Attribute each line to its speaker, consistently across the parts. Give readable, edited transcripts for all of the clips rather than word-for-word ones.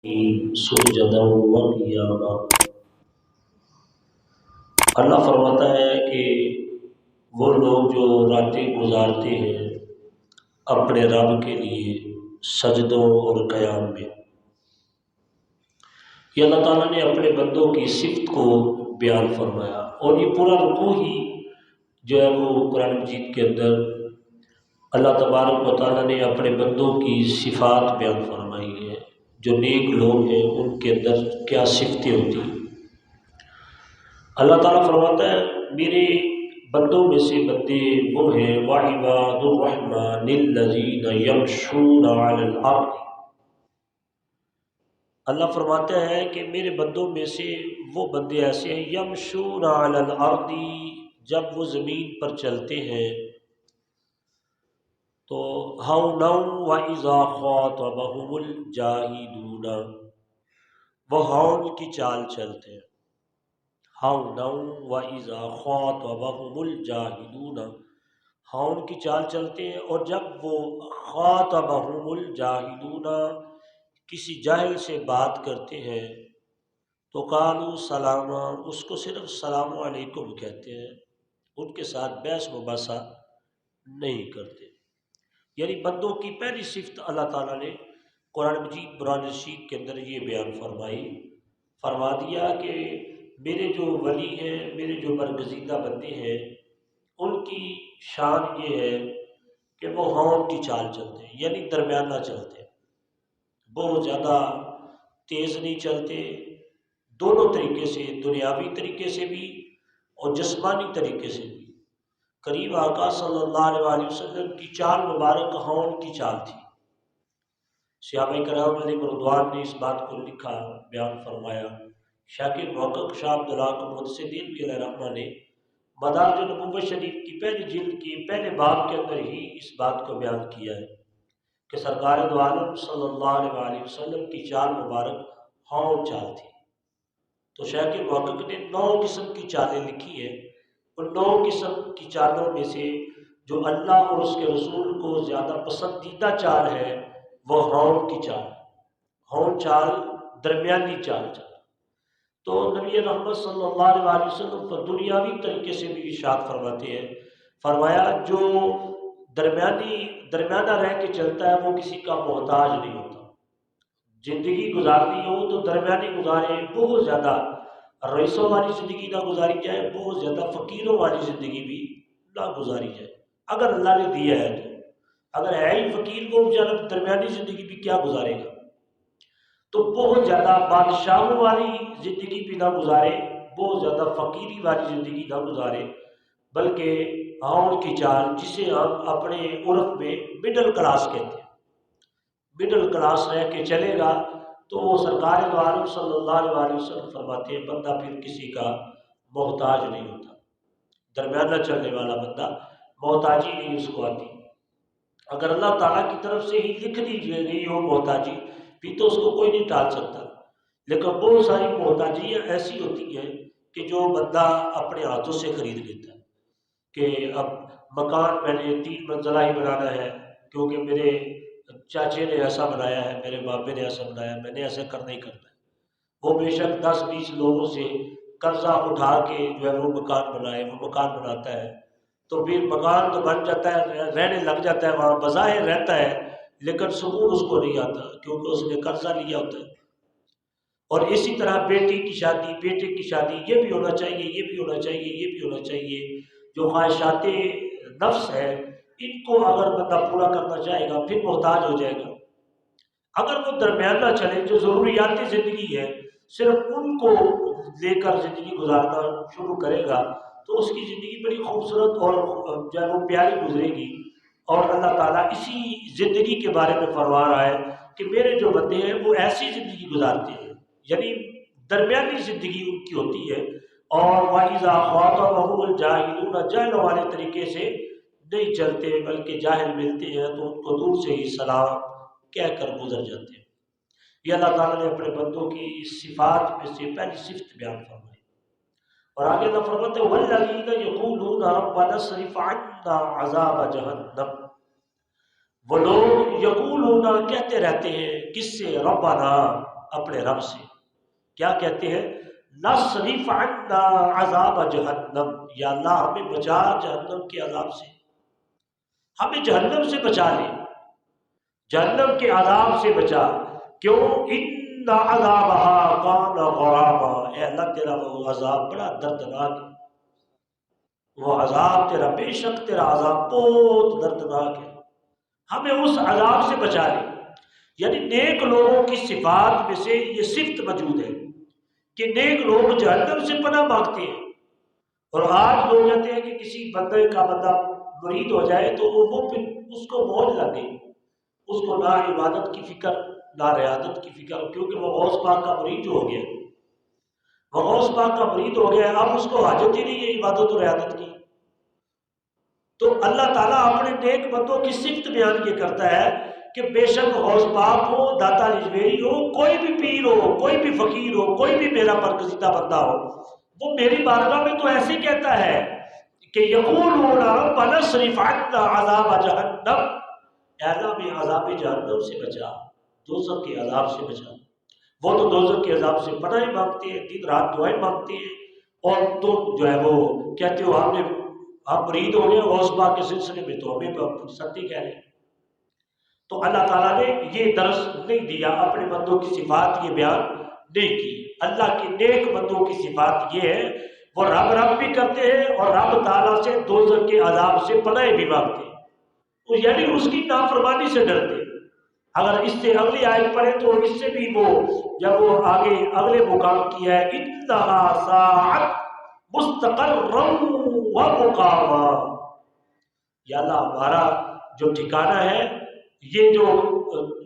Speaker 1: سجدا وقیاما۔ اللہ فرماتا ہے کہ وہ لوگ جو راتیں گزارتے ہیں اپنے رب کے لیے سجدوں اور قیام میں، یہ اللہ تعالیٰ نے اپنے بندوں کی صفت کو بیان فرمایا، اور یہ پورا رکوع ہی جو ہے وہ قرآن مجید کے اندر اللہ تبارک و تعالیٰ نے اپنے بندوں کی صفات بیان فرمائی ہیں۔ جو نیک لوگ ہیں ان کے اندر کیا صفتیں ہوتی ہیں۔ اللہ تعالیٰ فرماتا ہے میرے بندوں میں سے بندے وہ ہیں وَعِبَادُ الرَّحْمَنِ الَّذِينَ يَمْشُونَ عَلَى الْأَرْضِ۔ اللہ فرماتا ہے کہ میرے بندوں میں سے وہ بندے ایسے ہیں یمشون علی الارض، جب وہ زمین پر چلتے ہیں تو ہَوْنًا وَإِذَا خَاطَبَهُمُ الْجَاهِلُونَ، وہ ہون کی چال چلتے ہیں۔ ہَوْنًا وَإِذَا خَاطَبَهُمُ الْجَاهِلُونَ، ہون کی چال چلتے ہیں، اور جب وہ خاطبہم الجاہلون کسی جاہل سے بات کرتے ہیں تو قالوا سلاما، اس کو صرف السلام علیکم کہتے ہیں، ان کے ساتھ بحث مباحثہ نہیں کرتے۔ یعنی بندوں کی پہلی صفت اللہ تعالیٰ نے قرآن مجید قرآن رشید کے اندر یہ بیان فرما دیا کہ میرے جو ولی ہیں، میرے جو برگزیدہ بندے ہیں، ان کی شان یہ ہے کہ وہ ہون کی چال چلتے ہیں، یعنی درمیانہ چلتے ہیں، بہت زیادہ تیز نہیں چلتے، دونوں طریقے سے، دنیاوی طریقے سے بھی اور جسمانی طریقے سے بھی۔ قریب آقا صلی اللہ علیہ وسلم کی چال مبارک ہون کی چال تھی۔ صحابہ کرام علیہ رضوان نے اس بات کو لکھا، بیان فرمایا۔ شاکر محقق شاہ عبداللہ محمد دہلوی علیہ رحمہ نے مدارج النبوۃ شریف کی پہلی جلد کی پہلے باب کے اندر ہی اس بات کو بیان کیا ہے کہ سرکار دو عالم صلی اللہ علیہ وسلم کی چال مبارک ہون چال تھی۔ تو شاکر محقق نے 9 قسم کی چالیں لکھی ہیں، ان 9 قسم کی چالوں میں سے جو اللہ اور اس کے رسول کو زیادہ پسندیدہ چال ہے وہ ہون کی چال، ہون چال درمیانی چال۔ تو نبی رحمت صلی اللہ علیہ وسلم پر دنیاوی طریقے سے بھی ارشاد فرماتے ہیں، فرمایا جو درمیانہ رہ کے چلتا ہے وہ کسی کا محتاج نہیں ہوتا۔ زندگی گزارنی ہو تو درمیانی گزارے، بہت زیادہ رئیسوں والی زندگی نہ گزاری جائے، بہت زیادہ فقیروں والی زندگی بھی نہ گزاری جائے، اگر اللہ نے دیا ہے تو۔ اگر ہے ہی فقیر وہ بیچارہ درمیانی زندگی بھی کیا گزارے گا، تو بہت زیادہ بادشاہوں والی زندگی بھی نہ گزارے، بہت زیادہ فقیری والی زندگی نہ گزارے، بلکہ ہون کی چال جسے ہم اپنے عرف میں مڈل کلاس کہتے ہیں، مڈل کلاس رہ کے چلے گا تو وہ سرکار دو عالم صلی اللہ علیہ وسلم فرماتے ہیں بندہ پھر کسی کا محتاج نہیں ہوتا۔ درمیانہ چلنے والا بندہ محتاجی نہیں اس کو آتی۔ اگر اللہ تعالیٰ کی طرف سے ہی لکھ دی گئی ہو محتاجی بھی تو اس کو کوئی نہیں ٹال سکتا، لیکن بہت ساری محتاجیاں ایسی ہوتی ہیں کہ جو بندہ اپنے ہاتھوں سے خرید لیتا ہے کہ اب مکان میں نے 3 منزلہ ہی بنانا ہے کیونکہ میرے چاچے نے ایسا بنایا ہے، میرے بابے نے ایسا بنایا ہے، میں نے ایسا کرنا ہی کرنا ہے۔ وہ بے شک 10-20 لوگوں سے قرضہ اٹھا کے جو ہے وہ مکان بنائے، وہ مکان بناتا ہے تو پھر مکان تو بن جاتا ہے، رہنے لگ جاتا ہے، وہاں بظاہر رہتا ہے لیکن سکون اس کو نہیں آتا کیونکہ اس نے قرضہ لیا ہوتا ہے۔ اور اسی طرح بیٹی کی شادی، بیٹے کی شادی، یہ بھی ہونا چاہیے، یہ بھی ہونا چاہیے، یہ بھی ہونا چاہیے۔ جو خواہشات نفس ہے ان کو اگر بندہ پورا کرنا چاہے گا پھر محتاج ہو جائے گا۔ اگر وہ درمیانہ چلے، جو ضروریات زندگی ہے صرف ان کو لے کر زندگی گزارنا شروع کرے گا تو اس کی زندگی بڑی خوبصورت اور جو ہے وہ پیاری گزرے گی۔ اور اللہ تعالیٰ اسی زندگی کے بارے میں فرما رہا ہے کہ میرے جو بندے ہیں وہ ایسی زندگی گزارتے ہیں، یعنی درمیانی زندگی ان کی ہوتی ہے، اور وَإِذَا خَاطَبَهُمُ الْجَاهِلُونَ جاہلوں والے طریقے سے نہیں چلتے، بلکہ جاہل ملتے ہیں تو ان کو دور سے ہی سلام کہہ کر گزر جاتے ہیں۔ یہ اللہ تعالیٰ نے اپنے بندوں کی صفات میں سے پہلی صفت بیان فرمائی، اور آگے اللہ فرماتے ہیں وَالَّذِينَ يَقُولُونَ رَبَّنَا اصْرِفْ عَنَّا عَذَابَ جَهَنَّمَ، وہ لوگ یقولون کہتے رہتے ہیں، کس سے؟ ربنا، اپنے رب سے، کیا کہتے ہیں؟ نصرف عنا عذاب جہنم، یا اللہ ہمیں بچا جہنم کے عذاب سے، ہمیں جہنم سے بچا لے، جہنم کے عذاب سے بچا۔ کیوں؟ ان عذابها کان غراما، اے اللہ تیرا وہ عذاب بڑا دردناک ہے، وہ عذاب تیرا، بے شک تیرا عذاب بہت دردناک ہے، ہمیں اس عذاب سے بچا لے۔ یعنی نیک لوگوں کی صفات میں سے یہ صفت موجود ہے کہ نیک لوگ جہنم سے پناہ مانگتے ہیں۔ اور آج لوگ کہتے ہیں کہ کسی بندے کا بندہ مرید ہو جائے تو وہ پھر اس کو موج لگ گئی، اس کو نہ عبادت کی فکر نہ ریاضت کی فکر، کیونکہ وہ غوث پاک کا مرید ہو گیا، وہ غوث پاک کا مرید ہو گیا، اب اس کو حاجت ہی نہیں ہے عبادت و ریاضت کی۔ تو اللہ تعالیٰ اپنے نیک بندوں کی صفت بیان یہ کرتا ہے کہ بے شک غوث پاک ہو، داتا اجمیری ہو، کوئی بھی پیر ہو، کوئی بھی فقیر ہو، کوئی بھی میرا برگزیدہ بندہ ہو، وہ میری بارگاہ میں تو ایسے کہتا ہے کہ یقولون ربنا اصرف عنا عذاب جہنم، اے اللہ میں عذاب جہنم سے بچا، دوزخ کے عذاب سے بچا۔ وہ تو دوزخ کے عذاب سے پناہ مانگتے ہیں، دن رات دعائیں مانگتے ہیں، اور تم جو ہے وہ کہتے ہو آپ مرید ہو گئے غوث پاک کے سلسلے میں، تو ہمیں سچی کہہ رہے ہیں۔ تو اللہ تعالیٰ نے یہ درس نہیں دیا، اپنے بندوں کی صفات یہ بیان نہیں کی۔ اللہ کے نیک بندوں کی صفات یہ ہے وہ رب رب بھی کرتے ہیں اور رب تعالیٰ سے دوزخ کے عذاب سے پناہ بھی مانگتے ہیں، تو یعنی اس کی نافرمانی سے ڈرتے ہیں۔ اگر اس سے اگلی آیت پڑھے تو اس سے بھی وہ جب وہ آگے اگلے مقام کی ہے انہا ساعت مستقرا و مقاما، یا اللہ ہمارا جو ٹھکانہ ہے، یہ جو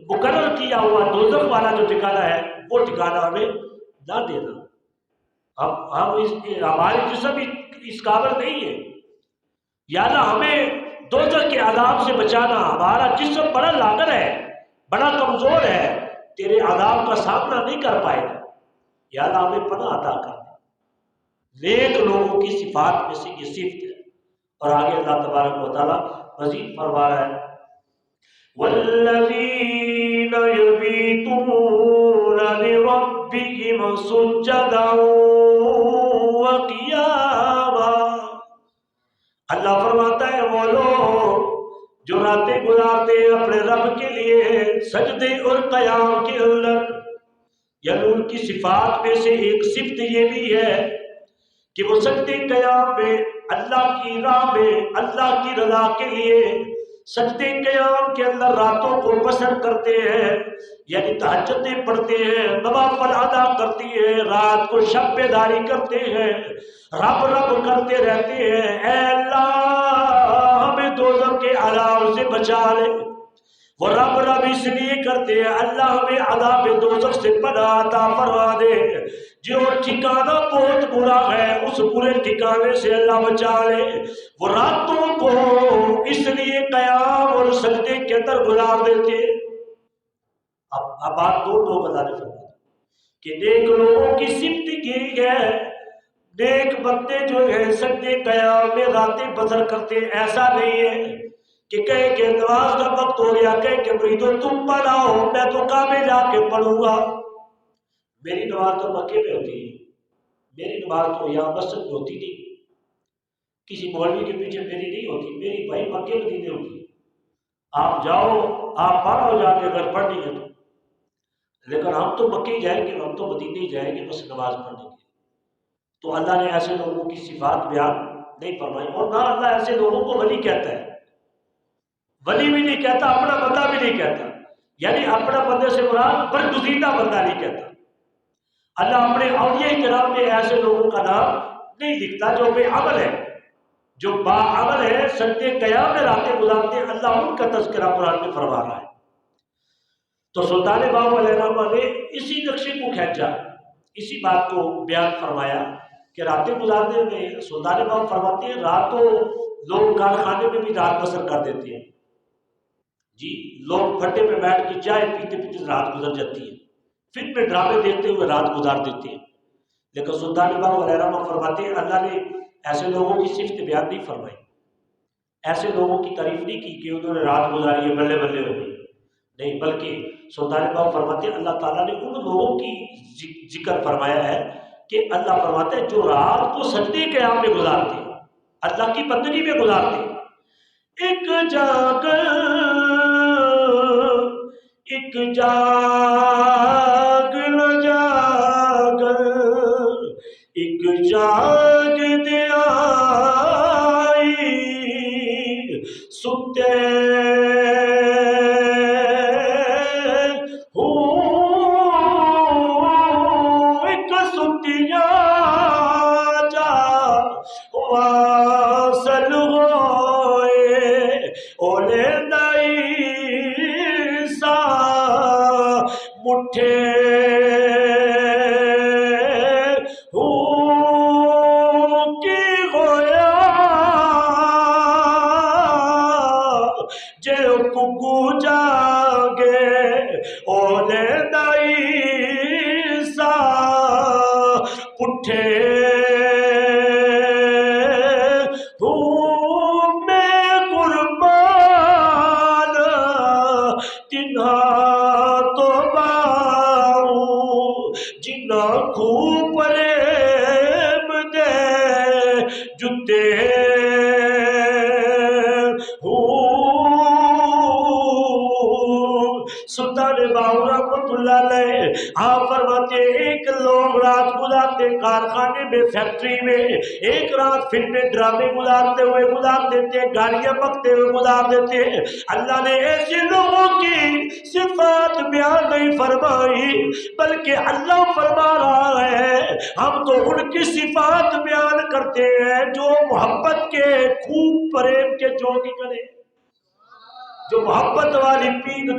Speaker 1: مقرر کیا ہوا دوزخ والا جو ٹھکانہ ہے، وہ ٹھکانہ ہمیں نہ دینا۔ ہمارے جسم اس قابل نہیں ہے، یا اللہ ہمیں دوزخ کے عذاب سے بچانا، ہمارا جسم بڑا لاغر ہے، بڑا کمزور ہے، تیرے عذاب کا سامنا نہیں کر پائے گا، یا اللہ ہمیں پناہ عطا کر۔ نیک لوگوں کی صفات میں سے یہ صفت ہے۔ اور آگے اللہ تبارک و تعالیٰ مزید فرما رہا ہے وَالَّذِينَ يَبِيتُونَ لِرَبِّهِمْ سُجَّدًا وَقِيَامًا، اللہ فرماتا ہے وہ لوگ جو راتیں گزارتے ہیں اپنے رب کے لیے سجدے اور قیام کے اندر، یعنی ان کی صفات میں سے ایک صفت یہ بھی ہے کہ وہ سجدے قیام میں اللہ کی راہ میں اللہ کی رضا کے لیے سجدے قیام کے اندر راتوں کو بسر کرتے ہیں، یعنی تہجدیں پڑھتے ہیں، نوافل ادا کرتے ہیں، رات کو شب بیداری کرتے ہیں، رب رب کرتے رہتے ہیں، اے اللہ ہمیں دوزخ کے عذاب سے بچا لے۔ وہ رب رب اس لیے کرتے ہیں اللہ ہمیں عذاب دوزخ سے پناہ عطا فرما دے، جو ٹھکانہ بہت برا ہے اس برے ٹھکانے سے اللہ بچا لے۔ وہ راتوں کو اس لیے قیام اور سجدے کے اندر گزار دیتے۔ اب بات دو اللہ نے فرمایا کہ نیک لوگوں کی صفت یہی ہے، نیک بندے جو ہیں سجدے قیام میں راتیں بسر کرتے، ایسا نہیں ہے کہ کہیں کہ نماز کا وقت ہو گیا کہیں کہ مریدو تم پڑھاؤ میں تو کعبے جا کے پڑھوں گا، میری نماز تو مکے میں ہوتی ہے، میری نماز تو یہاں مسجد میں ہوتی نہیں، کسی مولوی کے پیچھے میری نہیں ہوتی، میری بھائی مکے مدینے ہوتی ہے، آپ جاؤ آپ پڑھو جا کے اگر پڑھنی ہے تو، لیکن ہم تو مکے ہی جائیں گے، ہم تو مدینے ہی جائیں گے بس نماز پڑھنے کے۔ تو اللہ نے ایسے لوگوں کی صفات بیان نہیں فرمائی، اور نہ اللہ ایسے لوگوں کو ولی کہتا ہے، ولی بھی نہیں کہتا، اپنا بندہ بھی نہیں کہتا، یعنی اپنا بندے سے مراد برگزیدہ بندہ نہیں کہتا۔ اللہ اپنے اولیاء کرام میں ایسے لوگوں کا نام نہیں لکھتا جو بے عمل ہے، جو با عمل ہے، سجدے قیام میں راتیں گزارتے ہیں، اللہ ان کا تذکرہ قرآن میں فرما رہا ہے۔ تو سلطان باہو علیہ الرحمہ نے اسی نقشے کو کھینچا، اسی بات کو بیان فرمایا کہ راتیں گزارنے میں سلطان باہو فرماتے ہیں راتوں لوگ کارخانے میں بھی رات بسر کر دیتے ہیں، جی لوگ پھٹے پہ بیٹھ کے چائے پیتے پیتے رات گزر جاتی ہے، فلم میں ڈرامے دیکھتے ہوئے رات گزار دیتے ہیں، لیکن سلطان باہو علیہ الرحمہ فرماتے ہیں اللہ نے ایسے لوگوں کی صفت بیان نہیں فرمائی، ایسے لوگوں کی تعریف نہیں کی کہ انہوں نے رات گزاری ہے بلے بلے ہو گئی، نہیں، بلکہ سلطان باہو فرماتے ہیں اللہ تعالیٰ نے ان لوگوں کی ذکر فرمایا ہے کہ اللہ فرماتا ہے جو رات کو سجدے قیام میں گزارتے ہیں، اللہ کی بندگی میں گزارتے ہیں، ایک جاگر ایک جاگ نہ جاگر ایک جاگ دیا ستے ایک ستیا جا واصل ہوئے اولے دائی سا مٹھے آپ فرماتے ایک لوگ رات گزارتے کارخانے میں، فیکٹری میں، ایک رات فلمیں ڈرامے گزارتے ہوئے گزار دیتے، گاڑیاں بکتے ہوئے گزار دیتے۔ اللہ نے ایسے لوگوں کی صفات بیان نہیں فرمائی، بلکہ اللہ فرما رہا ہے ہم تو ان کی صفات بیان کرتے ہیں جو محبت کے خوب پریم کے جوگی کرے، جو محبت والی پید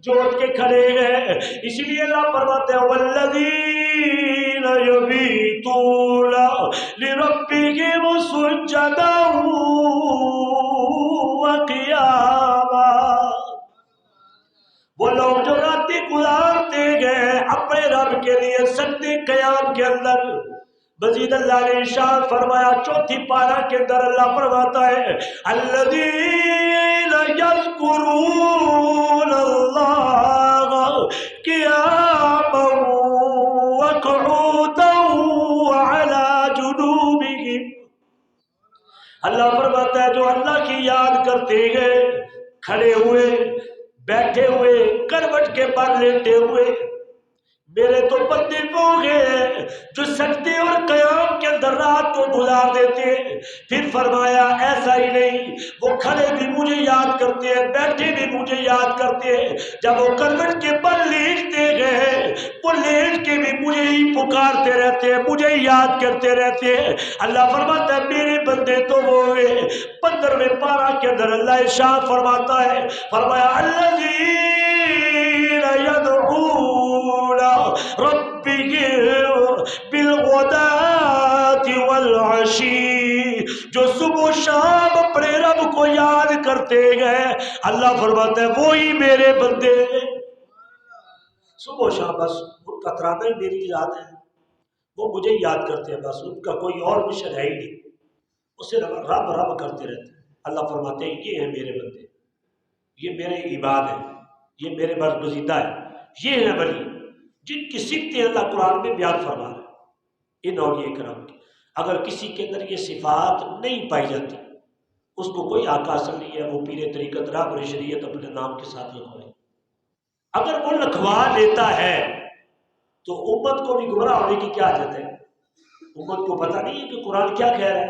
Speaker 1: جوڑ کے کھڑے ہیں۔ اس لیے اللہ فرماتے ہیں والذین یبیتون لربہم سجدا وقیاما، وہ لوگ جو راتیں گزارتے گئے اپنے رب کے لیے سجدے قیام کے اندر۔ مزید اللہ نے ارشاد فرمایا چوتھی پارہ کے اندر اللہ فرماتا ہے الذین یذکرون اللہ قیاما وقعودا وعلی جنوبہم، اللہ فرماتا ہے جو اللہ کی یاد کرتے گئے، کھڑے ہوئے، بیٹھے ہوئے، کروٹ کے پر لیٹے ہوئے، میرے تو بندے وہ ہیں جو سجدے اور قیام کے اندر رات کو گزار دیتے۔ پھر فرمایا ایسا ہی نہیں، وہ کھڑے بھی مجھے یاد کرتے ہیں، بیٹھے بھی مجھے یاد کرتے ہیں، جب وہ کروٹ کے پر لیٹتے گئے وہ لیٹ کے بھی مجھے ہی پکارتے رہتے ہیں، مجھے ہی یاد کرتے رہتے ہیں۔ اللہ فرماتا ہے میرے بندے تو وہ ہیں۔ 15ویں پارہ کے اندر اللہ ارشاد فرماتا ہے، فرمایا الذین یدعون ربهم بالغداة والعشی، جو صبح و شام اپنے رب کو یاد کرتے گئے، اللہ فرماتا ہے وہی میرے بندے صبح و شام بس ان کا ترانہ ہی میری یاد ہے، وہ مجھے یاد کرتے ہیں، بس ان کا کوئی اور مشن ہے ہی نہیں، اسے رب رب کرتے رہتے ہیں۔ اللہ فرماتے ہیں یہ ہیں میرے بندے، یہ میرے عباد ہیں، یہ میرے برگزیدہ ہیں، یہ ہے ولی جن کی صفتیں اللہ قرآن میں بیان فرما رہا ہے۔ ان اولیاء کرام کی اگر کسی کے اندر یہ صفات نہیں پائی جاتی، اس کو کوئی آقا حاصل نہیں ہے، وہ پیر طریقت رہبر شریعت اپنے نام کے ساتھ لکھوائے۔ اگر وہ لکھوا لیتا ہے تو امت کو بھی گمراہ ہونے کی کیا حاجت ہے؟ امت کو پتہ نہیں ہے کہ قرآن کیا کہہ رہا ہے،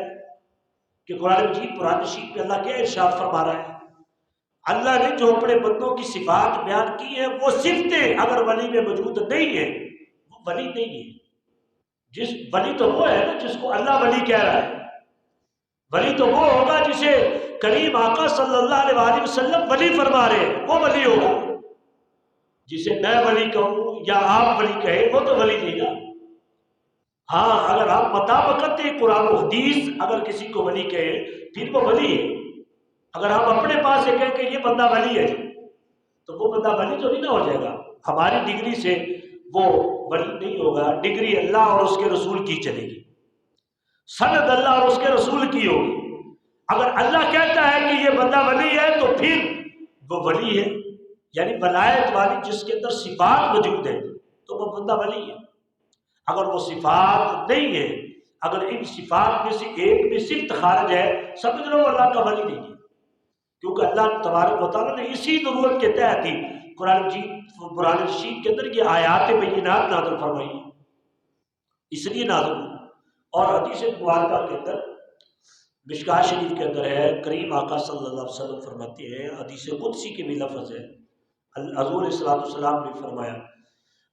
Speaker 1: کہ قرآن مجید قرآن شریف پہ اللہ کیا ارشاد فرما رہا ہے۔ اللہ نے جو اپنے بندوں کی صفات بیان کی ہیں وہ صفتیں اگر ولی میں موجود نہیں ہیں وہ ولی نہیں ہے۔ جس ولی تو وہ ہے نا جس کو اللہ ولی کہہ رہا ہے، ولی تو وہ ہوگا جسے کریم آقا صلی اللہ علیہ وآلہ وسلم ولی فرما رہے ہیں، وہ ولی ہوگا۔ جسے میں ولی کہوں یا آپ ولی کہیں وہ تو ولی نہیں گا۔ ہاں اگر آپ مطابقت قرآن و حدیث اگر کسی کو ولی کہیں پھر وہ ولی ہے۔ اگر آپ اپنے پاس سے کہیں کہ یہ بندہ ولی ہے تو وہ بندہ ولی تو نہیں نہ ہو جائے گا۔ ہماری ڈگری سے وہ ولی نہیں ہوگا، ڈگری اللہ اور اس کے رسول کی چلے گی، سند اللہ اور اس کے رسول کی ہوگی۔ اگر اللہ کہتا ہے کہ یہ بندہ ولی ہے تو پھر وہ ولی ہے، یعنی ولایت والی جس کے اندر صفات موجود ہے تو وہ بندہ ولی ہے. اگر وہ صفات نہیں ہے، اگر ان صفات میں سے ایک میں صفت خارج ہے، سمجھ لو اللہ کا ولی نہیں ہے. کیونکہ اللہ تبارک و تعالیٰ نے اسی ضرورت کے تحت ہی قرآن رشید کے اندر یہ آیات بینات نازل فرمائی، اس لیے نازل ہوئی. اور حدیث مبارکہ کے اندر مشکاہ شریف کے اندر ہے، کریم آقا صلی اللہ علیہ وسلم فرماتے ہیں، حدیث قدسی کے بھی لفظ ہے، حضور صلی اللہ علیہ وسلم نے فرمایا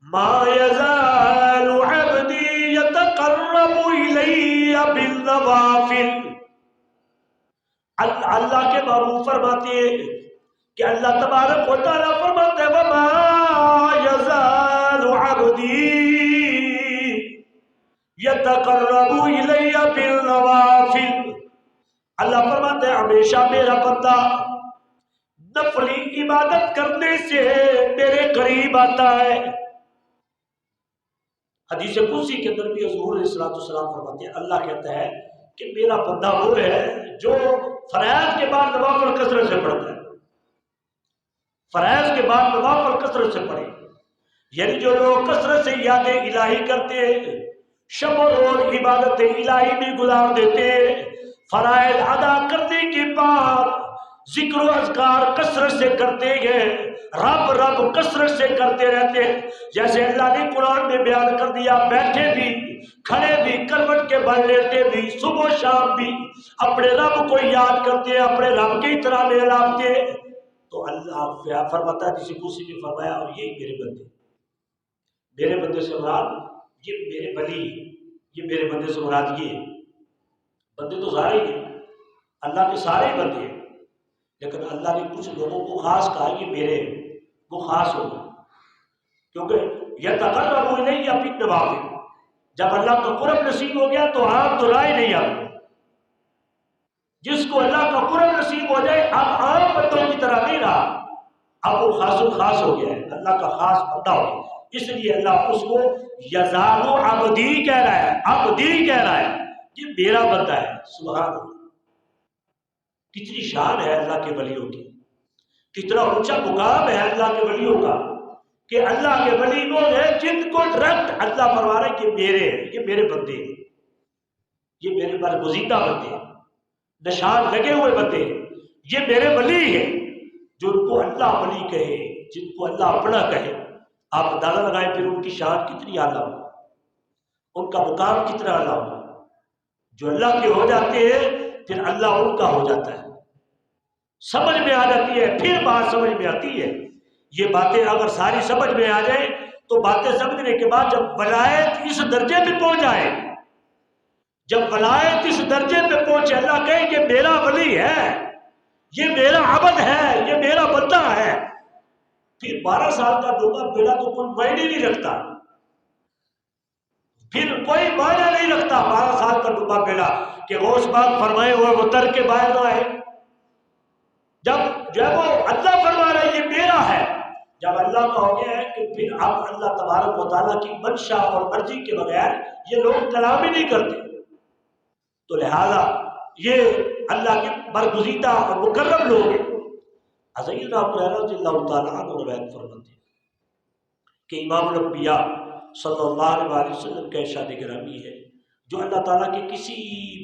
Speaker 1: ما یزال عبدی یتقرب الی بالنوافل. اللہ کے محبوب فرماتے ہیں کہ اللہ تبارک و تعالیٰ فرماتے ہیں وما یزال عبدی یتقرب الی بالنوافل. اللہ فرماتے ہیں ہمیشہ میرا بندہ نفلی عبادت کرنے سے میرے قریب آتا ہے. حدیث قدسی کے اندر بھی حضور علیہ السلام فرماتے ہیں اللہ کہتا ہے کہ میرا بندہ وہ ہے جو فرائض کے بعد نوافل کثرت سے پڑھتا ہے. فرائض کے بعد نوافل کثرت سے پڑھے، یعنی جو لوگ کثرت سے یاد الہی کرتے ہیں، شب و روز عبادت الہی بھی گزار دیتے ہیں، فرائض ادا کرنے کے بعد ذکر و اذکار کثرت سے کرتے ہیں، رب رب کثرت سے کرتے رہتے ہیں. جیسے اللہ نے قرآن میں بیان کر دیا، بیٹھے بھی کھڑے بھی کروٹ کے بل لیتے بھی صبح و شام بھی اپنے رب کو یاد کرتے، اپنے رب کی طرح لہلاتے. تو اللہ فرماتا ہے جسے کسی نے فرمایا اور یہ میرے بندے سے مراد یہ میرے ولی، یہ میرے بندے سے مراد یہ بندے تو سارے ہی ہیں، اللہ کے سارے ہی بندے ہیں، لیکن اللہ نے کچھ لوگوں کو خاص کہا یہ میرے، وہ خاص ہو گئے. کیونکہ یتقرب الی بالنوافل، جب اللہ کا قرب نصیب ہو گیا تو عام تو رائے نہیں آتی. جس کو اللہ کا قرب نصیب ہو جائے اب عام بندوں کی طرح نہیں رہا، اب وہ خاص ہو گیا ہے، اللہ کا خاص بندہ ہو گیا. اس لیے اللہ اس کو یزال عبدی کہہ رہا ہے، عبدی کہہ رہا ہے، یہ میرا بندہ ہے. سبحان اللہ، کتنی شان ہے اللہ کے ولیوں کی، کتنا اونچا مقام ہے اللہ کے ولیوں کا کہ اللہ کے ولی وہ ہے جن کو ڈائریکٹ اللہ فرما رہا ہے کہ میرے ہیں، یہ میرے بندے ہیں، یہ میرے برگزیدہ بندے ہیں، نشان لگے ہوئے بندے ہیں، یہ میرے ولی ہیں. جو ان کو اللہ ولی کہے، جن کو اللہ اپنا کہے، آپ اندازہ لگائیں پھر ان کی شان کتنی اعلیٰ ہو، ان کا مقام کتنا اعلیٰ ہو. جو اللہ کے ہو جاتے ہیں پھر اللہ ان کا ہو جاتا ہے، سمجھ میں آ جاتی ہے. پھر بات سمجھ میں آتی ہے. یہ باتیں اگر ساری سمجھ میں آ جائیں تو باتیں سمجھنے کے بعد جب ولایت اس درجے پہ پہنچ جائے، جب ولایت اس درجے پہ پہنچے، اللہ کہے کہ میرا ولی ہے، یہ میرا عبد ہے، یہ میرا بندہ ہے، پھر 12 سال کا ڈوبا بیڑا تو کوئی معنی نہیں رکھتا، پھر کوئی معنی نہیں رکھتا 12 سال کا ڈوبا بیڑا کہ غوث پاک فرمائے ہوئے وہ تر کے باہر نہ آئے. جب جو ہے وہ اللہ فرما رہا ہے یہ میرا ہے، جب اللہ کا ہو گیا ہے کہ پھر اب اللہ تبارک و تعالیٰ کی منشا اور مرضی کے بغیر یہ لوگ کلام ہی نہیں کرتے. تو لہذا یہ اللہ کے برگزیدہ اور مکرم لوگ ہیں. سیدنا ابو ہریرہ رضی اللہ تعالیٰ عنہ روایت فرماتے ہیں کہ امام الانبیاء صلی اللہ علیہ وسلم کا ارشاد گرامی ہے جو اللہ تعالیٰ کے کسی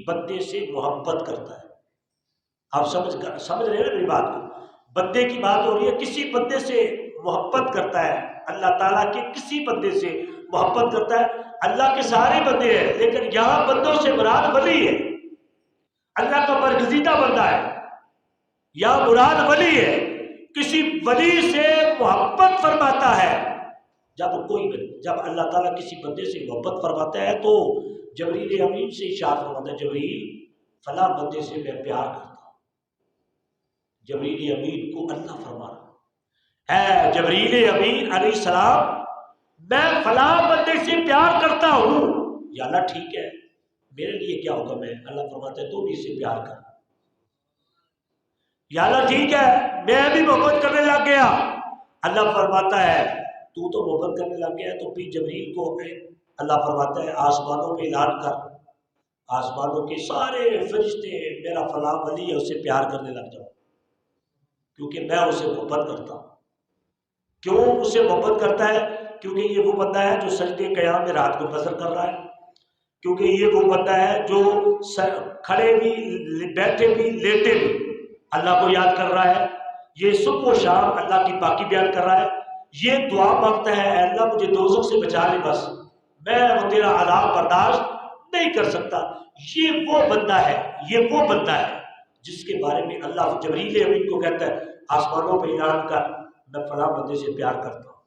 Speaker 1: بندے سے محبت کرتا ہے. آپ سمجھ رہے ہیں میری بات کو، بندے کی بات ہو رہی ہے، کسی بندے سے محبت کرتا ہے اللہ تعالیٰ کے، کسی بندے سے محبت کرتا ہے. اللہ کے سارے بندے ہیں لیکن یہاں بندوں سے مراد ولی ہے، اللہ کا برگزیدہ بندہ ہے، یہاں مراد ولی ہے. کسی ولی سے محبت فرماتا ہے. جب اللہ تعالیٰ کسی بندے سے محبت فرماتا ہے تو جبریل امین سے ارشاد فرماتا ہے جبریل فلاں بندے سے میں پیار کرتا ہوں. جبریل امین کو اللہ فرما رہا ہے، اے جبریل امین علیہ السلام میں فلاں بندے سے پیار کرتا ہوں. یا اللہ ٹھیک ہے، میرے لیے کیا حکم ہے؟ اللہ فرماتا ہے تو بھی اسے پیار کر. یا اللہ ٹھیک ہے، میں بھی محبت کرنے لگ گیا. اللہ فرماتا ہے تو محبت کرنے لگ گیا تو پھر جبریل کو اللہ فرماتا ہے آسمانوں پہ اعلان کر، آسمانوں کے سارے فرشتے میرا فلاں ولی ہے اسے پیار کرنے لگ جاؤ کیونکہ میں اسے محبت کرتا ہوں. کیوں اس سے محبت کرتا ہے؟ کیونکہ یہ وہ بندہ ہے جو سجدے قیام میں رات کو بسر کر رہا ہے، کیونکہ یہ وہ بندہ ہے جو کھڑے بھی، بیٹھے بھی، لیٹے بھی اللہ کو یاد کر رہا ہے، یہ صبح و شام اللہ کی پاکی بیان کر رہا ہے، یہ دعا مانگتا ہے اے اللہ مجھے دوزخ سے بچا لے، بس میں وہ تیرا عذاب برداشت نہیں کر سکتا۔ یہ وہ بندہ ہے، یہ وہ بندہ ہے جس کے بارے میں اللہ جبریل امین کو کہتا ہے آسمانوں پہ اعلان کر میں فلاں بندے سے پیار کرتا ہوں۔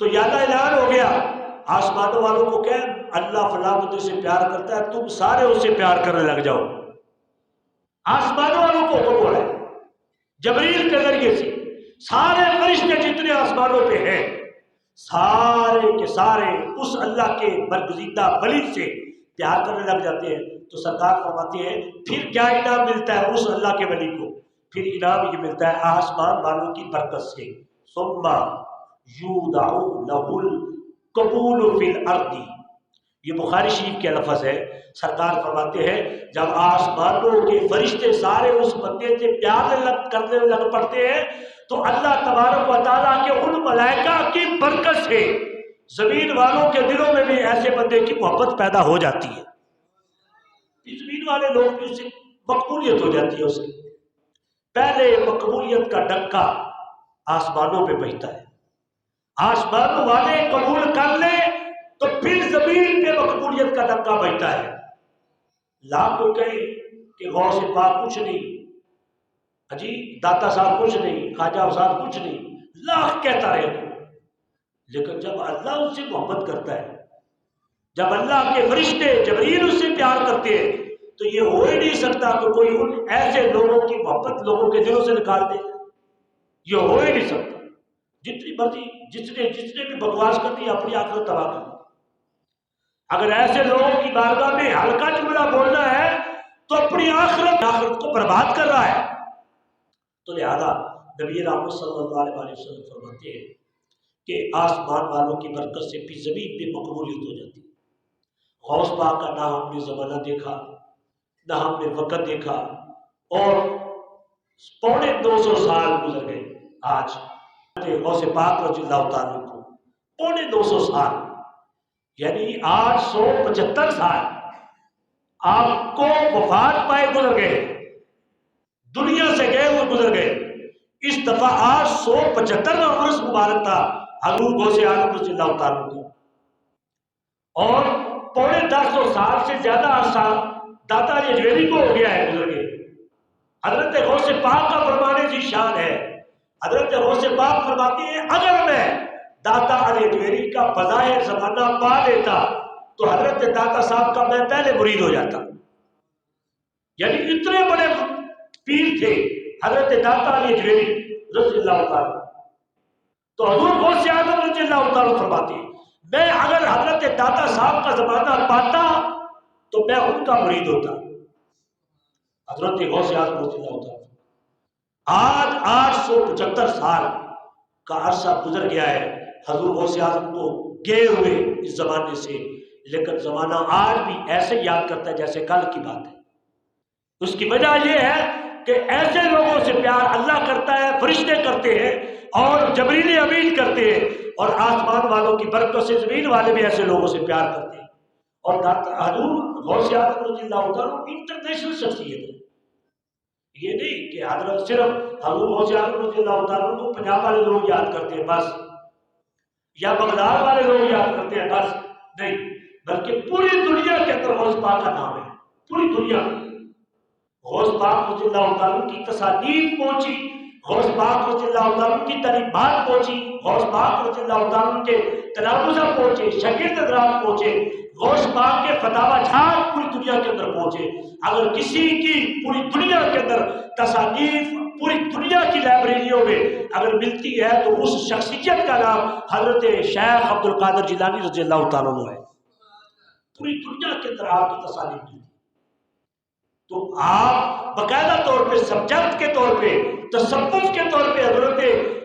Speaker 1: تو یاد اعلان ہو گیا، آسمانوں والوں کو کہہ اللہ فلاں بندے سے پیار کرتا ہے، تم سارے اس سے پیار کرنے لگ جاؤ۔ آسمانوں والوں کو حکم ہو رہا ہے جبریل کے ذریعے سے، سارے فرشتے جتنے آسمانوں پہ ہیں سارے کے سارے اس اللہ کے برگزیدہ ولی سے پیار کرنے لگ جاتے ہیں۔ تو سرکار فرماتے ہیں پھر کیا انعام ملتا ہے اس اللہ کے ولی کو؟ پھر انعام یہ ملتا ہے آسمان والوں کی برکت سے، ثم یودع لہ القبول فی الارض، یہ بخاری شریف کے لفظ ہے۔ سرکار فرماتے ہیں جب آسمانوں کے فرشتے سارے اس بندے سے پیار کرنے لگ پڑتے ہیں تو اللہ تبارک و تعالیٰ کے ان ملائکہ کی برکت سے زمین والوں کے دلوں میں بھی ایسے بندے کی محبت پیدا ہو جاتی ہے، زمین والے لوگ بھی اسے مقبولیت ہو جاتی ہے۔ اس کی پہلے مقبولیت کا ڈنکا آسمانوں پہ بجتا ہے، آسمانوں والے قبول کر لیں تو پھر زمین پہ مقبولیت کا ڈنکا بجتا ہے۔ لاکھ کو کہے کہ غوث پاک کچھ نہیں، اجی داتا صاحب کچھ نہیں، خواجہ صاحب کچھ نہیں، لاکھ کہتا رہے، لیکن جب اللہ اس سے محبت کرتا ہے، جب اللہ کے فرشتے جبریل اس سے پیار کرتے ہیں تو یہ ہو ہی نہیں سکتا کہ کوئی ان ایسے لوگوں کی محبت لوگوں کے دلوں سے نکال دے، یہ ہو ہی نہیں سکتا۔ جتنی مرضی جتنے بھی بکواس کرتی ہے اپنی آخرت تباہ کرتی، اگر ایسے لوگوں کی بارگاہ میں ہلکا جملہ بولنا ہے تو اپنی آخرت کو برباد کر رہا ہے۔ تو لہذا نبی رحمت صلی اللہ علیہ وسلم فرماتے ہیں کہ آسمان والوں کی برکت سے بھی زمین پہ مقبولیت ہو جاتی ہے۔ غوث پاک کا نہ ہم نے زمانہ دیکھا، نہ ہم نے وقت دیکھا، اور 250 سال گزر گئے آج غوث پاک رضی اللہ تعالیٰ کو 250 سال، یعنی 875 سال آپ کو وفات پائے گزر گئے، دنیا سے گئے ہوئے گزر گئے۔ اس دفعہ 875 عرص مبارک تھا حضور غوث اعظم رضی اللہ تعالیٰ کا، اور 950 سال سے زیادہ عرصہ داتا علی اجویری کو ہو گیا ہے گزر گئے۔ حضرت غوث پاک کا فرمانے کی شان ہے، حضرت غوث پاک فرماتے ہیں اگر میں داتا علی اجویری کا بظاہر زمانہ پا لیتا تو حضرت داتا صاحب کا میں پہلے مرید ہو جاتا، یعنی اتنے بڑے پیر تھے حضرت داتا علی اجویری رضی اللہ تعالیٰ۔ تو حضور غوث اعظم رضی اللہ تعالیٰ فرماتے ہیں میں اگر حضرت داتا صاحب کا زمانہ پاتا تو میں ان کا مرید ہوتا۔ حضرت غوث اعظم رضی اللہ تعالیٰ آج 875 سال کا عرصہ گزر گیا ہے حضور غوث اعظم کو گئے ہوئے اس زمانے سے، لیکن زمانہ آج بھی ایسے یاد کرتا ہے جیسے کل کی بات ہے۔ اس کی وجہ یہ ہے کہ ایسے لوگوں سے پیار اللہ کرتا ہے، فرشتے کرتے ہیں اور جبریل امین کرتے ہیں، اور آسمان والوں کی برکت سے زمین والے بھی ایسے لوگوں سے پیار کرتے ہیں۔ اور حضور غوث اعظم رضی اللہ تعالیٰ انٹرنیشنل شخصیت ہے، یہ نہیں کہ حضرت صرف حضور غوث اعظم رضی اللہ تعالیٰ کو پنجاب والے لوگ یاد کرتے ہیں بس، یا بغداد والے لوگ یاد کرتے ہیں بس، نہیں، بلکہ پوری دنیا کے اندر غوث پاک کا نام ہے، پوری دنیا میں غوث پاک رضی اللہ تعالیٰ کی تصانیف پہنچی، غوث پاک رضی اللہ تعالیٰ کی تعلیمات پہنچی، غوث پاک رضی اللہ تعالیٰ کے تلامذہ پہنچے، شاگرد حضرات پہنچے، غوث پاک کے فتاوی جات پوری دنیا کے اندر پہنچے۔ اگر کسی کی پوری دنیا کے اندر تصانیف پوری دنیا کی لائبریریوں میں اگر ملتی ہے تو اس شخصیت کا نام حضرت شیخ عبد القادر جیلانی رضی اللہ تعالیٰ عنہ ہے۔ پوری دنیا کے اندر آپ کی تصانیف ملتی، تو آپ باقاعدہ طور پہ سبجیکٹ کے طور پہ، تصوف کے طور پہ حضرت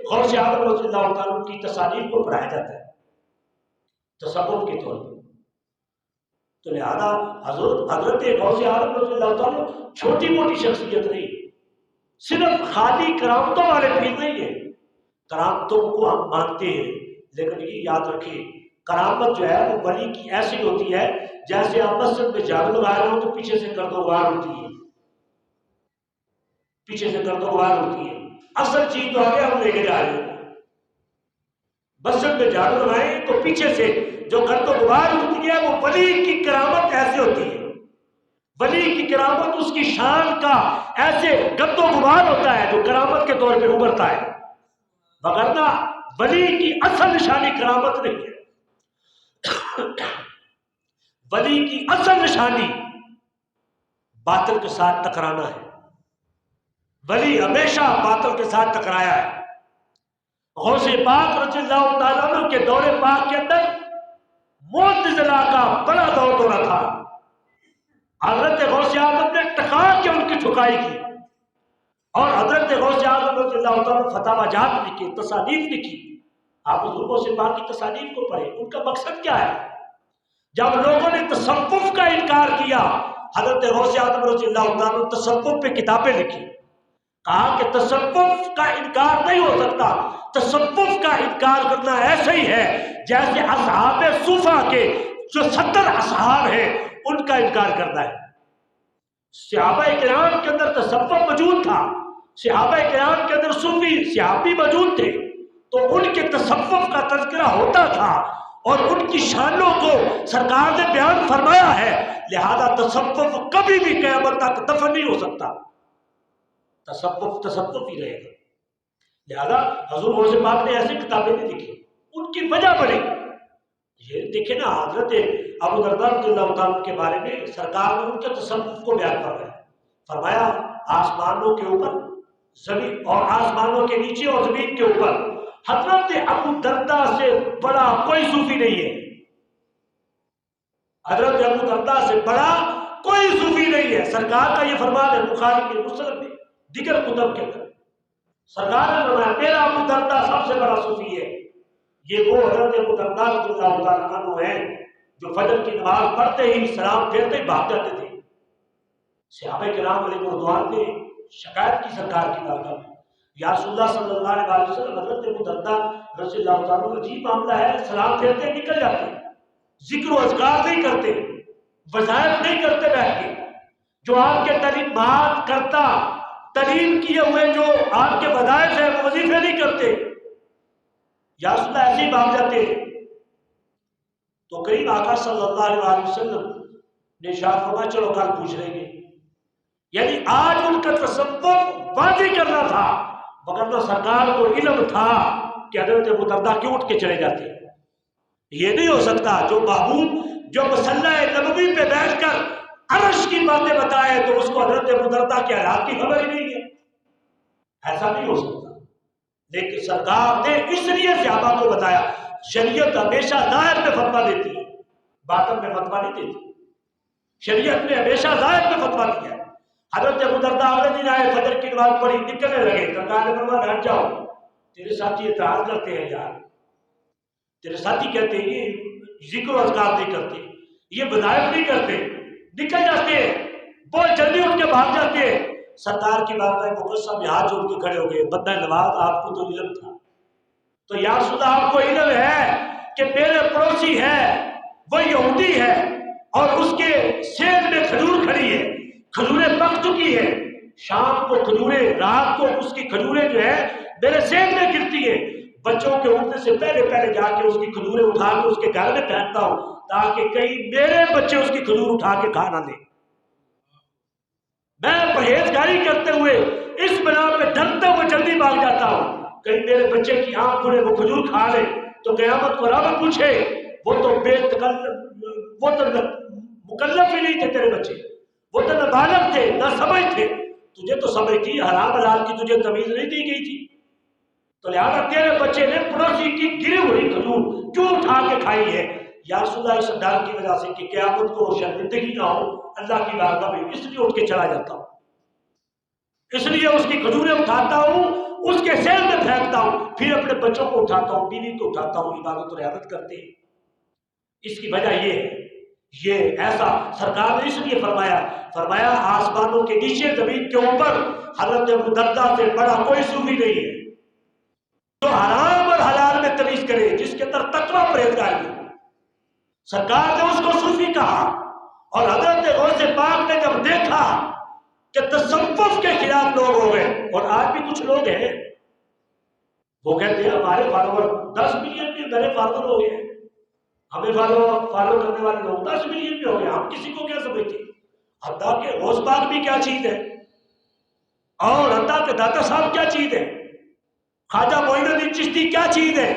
Speaker 1: غوث اعظم رضی اللہ تعالیٰ کی تصانیف کو پڑھایا جاتا ہے تصوف کے طور پہ۔ تو لہذا حضرت غوث اعظم رضی اللہ تعالیٰ چھوٹی موٹی شخصیت نہیں، صرف خالی کرامتوں والے پیر نہیں ہے، کرامتوں کو ہم مانتے ہیں، لیکن یہ یاد رکھیں کرامت جو ہے وہ ولی کی ایسی ہوتی ہے جیسے آپ مسجد میں جھاڑو لگا رہے ہو تو پیچھے سے گردوغار ہوتی ہے، پیچھے سے گردوغار ہوتی ہے، اصل چیز تو آگے ہم لے کے جا رہے ہیں۔ مسجد میں جھاڑو لگائیں تو پیچھے سے جو گرد و غبار ہوتی ہے وہ ولی کی کرامت ایسے ہوتی ہے، ولی کی کرامت اس کی شان کا ایسے گرد و غبار ہوتا ہے جو کرامت کے طور پہ ابھرتا ہے، وگرنہ ولی کی اصل نشانی کرامت نہیں ہے۔ ولی کی اصل نشانی باطل کے ساتھ ٹکرانا ہے، ولی ہمیشہ باطل کے ساتھ ٹکرایا ہے۔ غوث پاک رضی اللہ تعالیٰ عنہ کے دور پاک کے اندر معتزلہ کا بڑا دور دورہ تھا، حضرت غوث اعظم نے ٹکا کے ان کی ٹھکائی کی، اور حضرت غوث اعظم رضی اللہ تعالیٰ فتاوی جات لکھی، تصانیف لکھی۔ آپ حضور غوث پاک کی تصانیف کو پڑھیں، ان کا مقصد کیا ہے؟ جب لوگوں نے تصوف کا انکار کیا، حضرت غوث اعظم رضی اللہ تعالیٰ نے تصوف پہ کتابیں لکھی، کہا کہ تصوف کا انکار نہیں ہو سکتا، تصوف کا انکار کرنا ایسا ہی ہے جیسے اصحاب صوفہ کے جو 70 اصحاب ہیں ان کا انکار کرنا ہے۔ صحابہ کرام کے اندر تصوف موجود تھا، صحابہ کرام کے اندر صوفی صحابی موجود تھے، تو ان کے تصوف کا تذکرہ ہوتا تھا اور ان کی شانوں کو سرکار نے بیان فرمایا ہے، لہذا تصوف کبھی بھی قیامت تک دفن نہیں ہو سکتا، تصوف تصوف ہی رہے گا۔ لہذا حضور غوث پاک نے ایسی کتابیں نہیں لکھی، ان کی وجہ بڑی یہ دیکھیں نا، حضرت ابو درداء رضی اللہ تعالیٰ کے بارے میں سرکار نے ان کے تصوف کو بیان فرمایا آسمانوں کے اوپر زمین اور آسمانوں کے نیچے اور زمین کے اوپر حضرت ابو درداء سے بڑا کوئی صوفی نہیں ہے، حضرت ابو درداء سے بڑا کوئی صوفی نہیں ہے۔ سرکار کا یہ فرمان ہے بخاری کے مسلم میں دیگر کتب کے اندر، سرکار نے فرمایا میرا ابو درداء سب سے بڑا صوفی ہے۔ یہ وہ حضرت ابو درداء رضی اللہ تعالیٰ عنہ ہیں جو فجر کی نماز پڑھتے ہی سلام پھیرتے ہی بھاگ جاتے تھے۔ صحابہ کرام علیہ رضوان نے شکایت کی سرکار کی بارگاہ میں، یا رسول اللہ صلی اللہ علیہ وسلم حضرت ابو درداء رضی اللہ تعالیٰ عنہ عجیب معاملہ ہے، سلام پھیرتے نکل جاتے، ذکر و اذکار نہیں کرتے، وظائف نہیں کرتے بیٹھ کے، جو آپ کے تعلیمات کرتا تعلیم کیے ہوئے جو آپ کے وظائف ہیں وہ وظیفے نہیں کرتے، یا رسول اللہ ایسے ہی بھاگ جاتے۔ تو قریب آقا صلی اللہ علیہ وسلم نے ارشاد فرمایا چلو کل پوچھ لیں گے، یعنی آج ان کا تصوف واضح کرنا تھا، وگرنہ سرکار کو علم تھا کہ حضرت ابو درداء کیوں اٹھ کے چلے جاتے۔ یہ نہیں ہو سکتا جو محبوب جو مصلی نبوی پہ بیٹھ کر عرش کی باتیں بتائے تو اس کو حضرت ابو درداء کے حالات کی خبر ہی نہیں ہے، ایسا نہیں ہو سکتا۔ لیکن سرکار نے اس لیے صحابہ کو بتایا، شریعت ہمیشہ ظاہر میں فتویٰ دیتی ہے، باطن میں فتویٰ نہیں دیتی، شریعت نے ہمیشہ ظاہر میں فتویٰ دیا ہے۔ حضرت ابو درداء اگلے دن آئے، فجر کی نماز پڑھی، نکلنے لگے، سرکار نے فرمایا ہٹ جاؤ، تیرے ساتھی اعتراض کرتے ہیں یار، تیرے ساتھی کہتے ہیں یہ ذکر و اذکار نہیں کرتے، یہ وظائف نہیں کرتے، نکل جاتے ہیں، بہت جلدی اٹھ کے بھاگ جاتے ہیں۔ سرکار کی بارگاہ مقدسہ میں ہاتھ جوڑ کے کھڑے ہو گئے، بندہ نواز آپ کو تو علم تھا، تو یا رسول اللہ آپ کو علم ہے کہ میرے پڑوسی ہے وہ یہودی ہے اور اس کے سیب میں کھجور کھڑی ہے، کھجوریں پک چکی ہے، شام کو کھجوریں، رات کو اس کی کھجوریں جو ہے میرے سیب میں گرتی ہے، بچوں کے اٹھنے سے پہلے جا کے اس کی کھجوریں اٹھا کے اس کے گھر میں پھینکتا ہوں تاکہ کہیں میرے بچے اس کی کھجور اٹھا کے کھا نہ دیں۔ میں پرہیزگاری کرتے ہوئے اس بنا پہ ڈرتے ہوئے جلدی بھاگ جاتا ہوں، کہیں میرے بچے کی آنکھ کھلے وہ کھجور کھا لے تو قیامت کو رب پوچھے وہ تو وہ تو مکلف ہی نہیں تھے تیرے بچے، وہ تو نابالغ تھے، نہ سمجھ تھے، تجھے تو سمجھ تھی، حرام حلال کی تجھے تمیز نہیں دی گئی تھی، تو لہٰذا تیرے بچے نے پڑوسی کی گری ہوئی کھجور کیوں اٹھا کے کھائی ہے؟ یا رسول اللہ اس ڈر کی وجہ سے کہ قیامت کو شرمندگی نہ ہو اللہ کی بارگاہ میں، اس لیے اٹھ کے چلا جاتا ہوں، اس لیے اس کی کھجوریں اٹھاتا ہوں، اس کے سیر میں پھینکتا ہوں، پھر اپنے بچوں کو اٹھاتا ہوں، بیوی کو اٹھاتا ہوں، عبادت و رعایت کرتے ہیں۔ اس کی وجہ یہ ہے، یہ ایسا سرکار نے اس لیے فرمایا آسمانوں کے نیچے زمین کے اوپر حضرت ابو درداء سے بڑا کوئی صوفی نہیں ہے۔ جو حرام اور حلال میں تمیز کرے، جس کے اندر تقوی پرہیزگاری ہو۔ سرکار نے اس کو صوفی کہا، اور حضرت غوث پاک نے جب دیکھا کہ تصوف کے خلاف لوگ ہو گئے، اور آج بھی کچھ لوگ ہیں وہ کہتے ہیں ہمارے فالوور 10 ملین بھی میرے فالوور ہو گئے، ہمیں فالو کرنے والے لوگ 10 ملین بھی ہو گئے، ہم کسی کو کیا سمجھتے ہیں؟ اللہ کے غوث پاک بھی کیا چیز ہے، اور اللہ کے داتا صاحب کیا چیز ہے، خواجہ معین الدین چشتی کیا چیز ہے،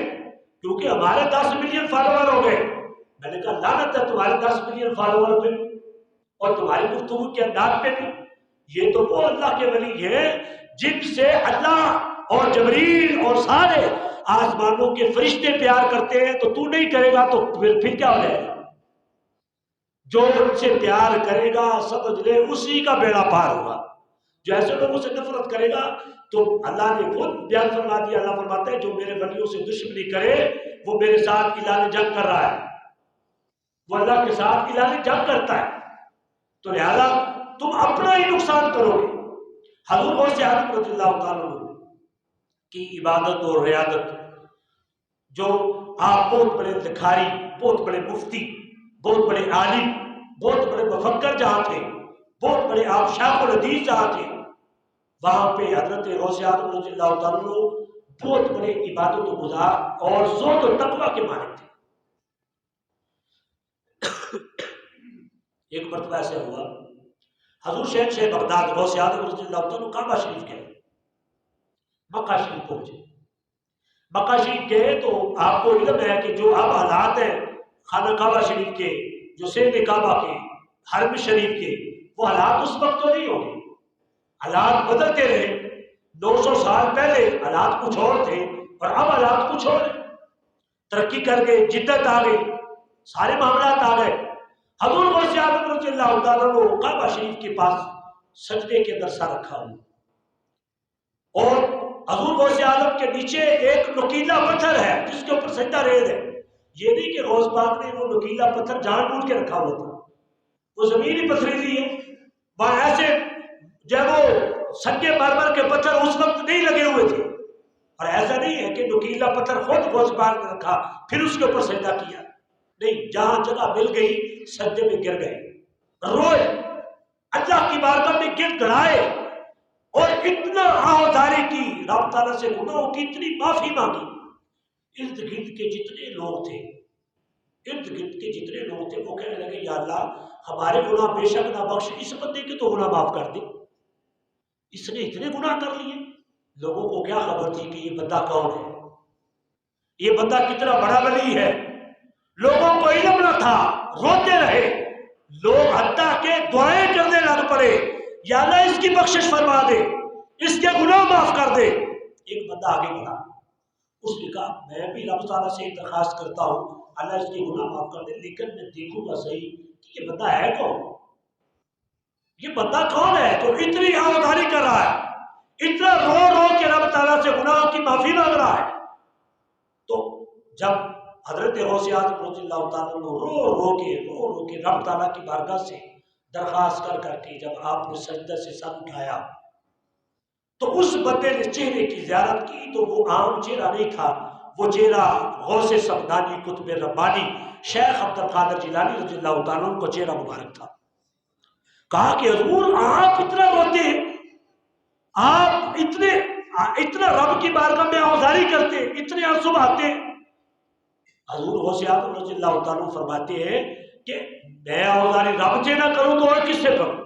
Speaker 1: کیونکہ ہمارے 10 ملین فالوور ہو گئے۔ میں نے کہا لعنت ہے تمہارے 10 ملین فالوور پہ اور تمہاری گفتگو کے انداز پہ بھی۔ یہ تو وہ اللہ کے ولی ہے جن سے اللہ اور جبریل اور سارے آسمانوں کے فرشتے پیار کرتے ہیں، تو تو نہیں کرے گا تو پھر کیا ہو جائے گا؟ جو ان سے پیار کرے گا سمجھ لے اسی کا بیڑا پار ہوگا، جو ایسے لوگوں سے نفرت کرے گا تو اللہ نے خود بیان فرما دیا، اللہ فرماتا ہے جو میرے ولیوں سے دشمنی کرے وہ میرے ساتھ اعلان جنگ کر رہا ہے، وہ اللہ کے ساتھ اعلان جنگ کرتا ہے، تو لہذا تم اپنا ہی نقصان کرو گے۔ حضور غوث اعظم رضی اللہ تعالیٰ عنہ کی عبادت اور ریاضت، جو آپ بہت بڑے لکھاری، بہت بڑے مفتی، بہت بڑے عالم، بہت بڑے مفکر جہاں تھے، بہت بڑے آپ شیخ الحدیث جہاں تھے، وہاں پہ حضرت غوث اعظم رضی اللہ تعالیٰ عنہ بہت بڑے عبادت و گزار اور زہد و تقویٰ کے مالک تھے۔ ایک مرتبہ ایسے ہوا، حضور شہنشاہ بغداد غوث اعظم رضی اللہ تعالیٰ کعبہ شریف گئے، مکہ شریف پہنچے، مکہ شریف گئے تو آپ کو علم ہے کہ جو اب حالات ہیں خانہ کعبہ شریف کے، جو سید کعبہ کے، حرم شریف کے، وہ حالات اس وقت تو نہیں ہوگے، حالات بدلتے رہے۔ 900 سال پہلے حالات کچھ اور تھے اور اب حالات کچھ اور ہیں، ترقی کر گئے، جدت آ گئی، سارے معاملات آ گئے۔ حضور غوث اعظم رضی اللہ تعالیٰ نے کعبہ شریف کے پاس سجدے کے اندر سر رکھا ہوا، اور حضور غوث اعظم کے نیچے ایک نکیلا پتھر ہے جس کے اوپر سجدہ ریز ہے۔ یہ نہیں کہ غوث پاک نے وہ نکیلا پتھر جان بوجھ کے رکھا ہوا تھا، وہ زمین ہی پتھریلی ہے، وہاں ایسے جب وہ سنگے مرمر کے پتھر اس وقت نہیں لگے ہوئے تھے، اور ایسا نہیں ہے کہ نکیلا پتھر خود غوث پاک نے رکھا پھر اس کے اوپر سجدہ کیا، نہیں، جہاں جگہ مل گئی سجدے میں گر گئے، روئے، اللہ کی بارگاہ میں گر گڑائے، اور اتنا آہوازاری کی، رب تعالیٰ سے گناہوں کی اتنی معافی مانگی۔ ارد گرد کے جتنے لوگ تھے، وہ کہنے لگے یا اللہ ہمارے گناہ بے شک نہ بخش، اس بندے کے تو گناہ معاف کر دے، اس نے اتنے گناہ کر لیے۔ لوگوں کو کیا خبر تھی کہ یہ بندہ کون ہے، یہ بندہ کتنا بڑا ولی ہے، لوگوں کو علم نہ تھا، روتے رہے لوگ، حتیٰ کہ دعائیں کرنے لگ پڑے یا اللہ اس کی بخشش فرما دے، اس کے گناہ معاف کر دے۔ ایک بندہ آگے بڑھا، اس نے کہا میں بھی رب تعالیٰ سے درخواست کرتا ہوں اللہ اس کے گناہ معاف کر دے، لیکن میں دیکھوں گا صحیح کہ یہ بندہ ہے کون، یہ بندہ کون ہے جو اتنی آہوازاری کر رہا ہے، اتنا رو رو کے رب تعالیٰ سے گناہوں کی معافی مانگ رہا ہے۔ تو جب حضرت غوث اعظم رضی اللہ تعالیٰ عنہ رو رو کے رب تعالیٰ کی بارگاہ سے درخواست کر کے جب آپ نے سجدہ سے سر اٹھایا تو اس بندے نے چہرے کی زیارت کی، تو وہ عام چہرہ نہیں تھا، وہ چہرہ غوث سمدانی قطب ربانی شیخ عبد القادر جیلانی رضی اللہ تعالیٰ عنہ کا چہرہ مبارک تھا۔ کہا کہ حضور آپ اتنا روتے ہیں، آپ اتنا رب کی بارگاہ میں آہوازاری کرتے، اتنے آنسو بہاتے ہیں۔ حضور غوث اعظم رضی اللہ تعالیٰ فرماتے ہیں کہ میں آہوازاری رب سے نہ کروں تو اور کس سے کروں،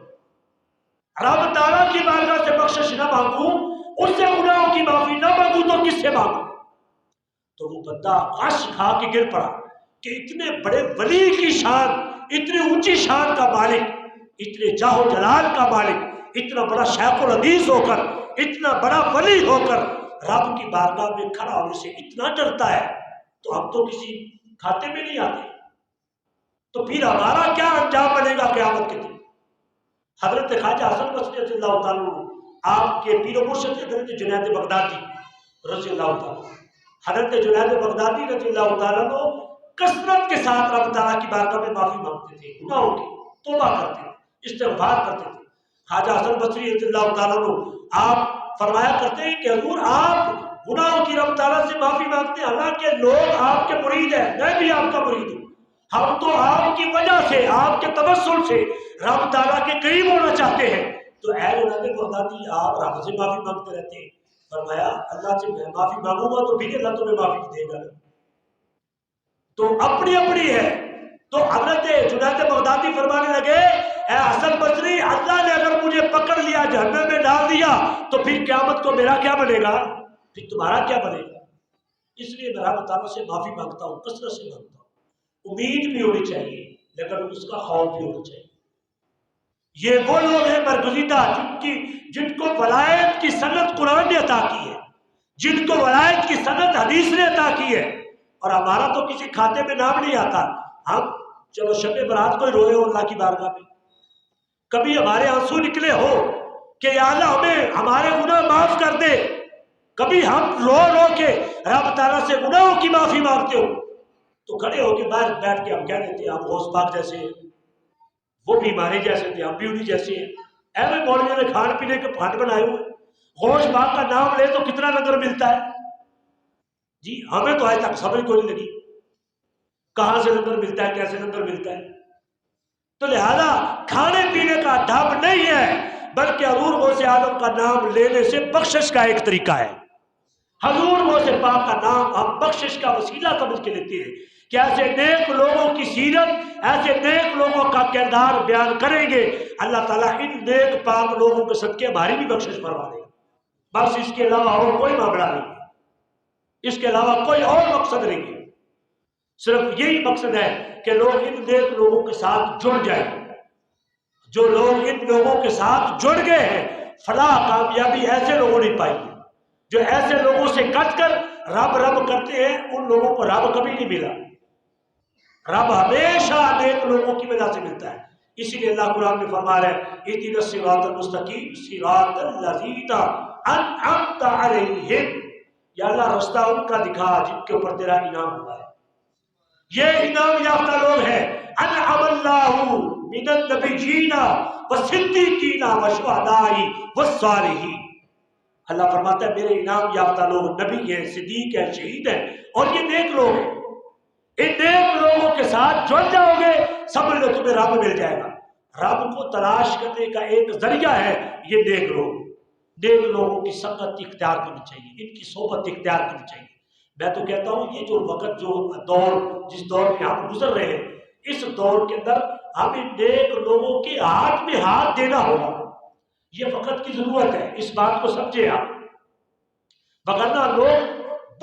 Speaker 1: رب تعالیٰ کی بارگاہ سے بخشش نہ مانگوں، اس سے گناہوں کی معافی نہ مانگوں تو کس سے مانگوں۔ تو وہ بندہ غش کھا کے گر پڑا کہ اتنے بڑے ولی کی شان، اتنی اونچی شان کا مالک، اتنے جاہ و جلال کا مالک، اتنا بڑا شیخ الحدیث ہو کر، اتنا بڑا ولی ہو کر رب کی بارگاہ میں کھڑا ہونے سے اتنا ڈرتا ہے، تو ہم تو کسی کھاتے میں نہیں آتے، تو پھر ہمارا کیا انجام بنے گا قیامت کے دن۔ حضرت خواجہ حسن بصری رضی اللہ تعالیٰ آپ کے پیر و مرشد حضرت جنید بغدادی رضی اللہ تعالیٰ، حضرت جنید بغدادی رضی اللہ تعالیٰ کو کثرت کے ساتھ رب تعالیٰ کی بارگاہ میں معافی مانگتے تھے، گناہوں کی توبہ کرتے تھے، استغفار کرتے تھے۔ خواجہ حسن بصری رضی اللہ تعالیٰ آپ فرمایا کرتے ہیں کہ حضور آپ گناہوں کی رب تعالیٰ سے معافی مانگتے ہیں، حالانکہ لوگ آپ کے مرید ہیں، میں بھی آپ کا مرید ہوں، ہم تو آپ کی وجہ سے، آپ کے تبسل سے رب تعالیٰ کے قریب ہونا چاہتے ہیں، تو اے جناب بغدادی آپ رب سے معافی مانگتے رہتے ہیں۔ فرمایا اللہ سے میں معافی مانگوں گا تو بھی اللہ تمہیں معافی دے گا، تو اپنی اپنی ہے۔ تو حضرت جنید بغدادی فرمانے لگے اے حسن بصری، اللہ نے اگر مجھے پکڑ لیا جہنم میں ڈال دیا تو پھر قیامت کو میرا کیا بنے گا، پھر تمہارا کیا بنے گا؟ اس لیے میں رب تعالیٰ سے معافی مانگتا ہوں، کثرت سے مانگتا ہوں، امید بھی ہونی چاہیے لیکن اس کا خوف بھی ہونا چاہیے۔ یہ وہ لوگ ہیں برگزیدہ جن کو ولایت کی سند قرآن نے عطا کی ہے، جن کو ولایت کی سند حدیث نے عطا کی ہے، اور ہمارا تو کسی کھاتے میں نام نہیں آتا۔ ہم چلو شب برات کو ہی روئے ہو اللہ کی بارگاہ میں، کبھی ہمارے آنسو نکلے ہو کہ یا اللہ ہمیں ہمارے گناہ معاف کر دے، کبھی ہم رو رو کے رب تعالیٰ سے گناہوں کی معافی مانگتے ہو تو کھڑے ہو کے باہر بیٹھ کے ہم کہہ دیتے ہیں ہم غوث پاک جیسے ہیں، وہ بھی ہمارے جیسے تھے، ہم بھی انہی جیسے ہیں۔ ایویں مولویوں نے کھان پینے کے پھانڈ بنائے ہوئے، غوث پاک کا نام لے تو کتنا لنگر ملتا ہے جی، ہمیں تو آج تک سمجھ کوئی نہیں لگی کہاں سے لنگر ملتا ہے، کیسے لنگر ملتا ہے۔ تو لہذا کھانے پینے کا ڈھب نہیں ہے، بلکہ حضور غوث اعظم کا نام لینے سے بخشش کا ایک طریقہ ہے۔ حضور غوث پاک کا نام ہم بخشش کا وسیلہ سمجھ کے لیتے ہیں کہ ایسے نیک لوگوں کی سیرت، ایسے نیک لوگوں کا کردار بیان کریں گے، اللہ تعالیٰ ان نیک پاک لوگوں کے صدقے ہماری بھی بخشش فرما دے گا۔ بس اس کے علاوہ اور کوئی معاملہ نہیں ہے، اس کے علاوہ کوئی اور مقصد نہیں ہے، صرف یہی مقصد ہے کہ لوگ ان نیک لوگوں کے ساتھ جڑ جائیں۔ جو لوگ ان لوگوں کے ساتھ جڑ گئے ہیں، فلاح کامیابی ایسے لوگوں نے پائی ہے۔ جو ایسے لوگوں سے کٹ کر رب رب کرتے ہیں ان لوگوں کو رب کبھی نہیں ملا، رب ہمیشہ نیک لوگوں کی وجہ سے ملتا ہے۔ اسی لیے اللہ قرآن میں فرما رہا ہے اہدنا الصراط المستقیم صراط الذین انعمت علیہم، یا اللہ رستہ ان کا دکھا جن کے اوپر تیرا انعام ہوا ہے۔ یہ انعام یافتہ لوگ ہیں، انعم اللہ من النبیین والصدیقین والشہداء والصالحین۔ اللہ فرماتا ہے میرے انعام یافتہ لوگ نبی ہیں، صدیق ہیں، شہید ہیں، اور یہ نیک لوگ ہیں۔ ان نیک لوگوں کے ساتھ جڑ جاؤ گے، سمجھ لو تمہیں رب مل جائے گا۔ رب کو تلاش کرنے کا ایک ذریعہ ہے یہ نیک لوگ۔ نیک لوگوں کی سنگت اختیار کرنی چاہیے، ان کی صحبت اختیار کرنی چاہیے۔ میں تو کہتا ہوں یہ جو وقت، جو دور، جس دور میں ہم گزر رہے ہیں، اس دور کے اندر ہمیں نیک لوگوں کے ہاتھ میں ہاتھ دینا ہوگا۔ یہ وقت کی ضرورت ہے، اس بات کو سمجھے آپ، وگرنہ لوگ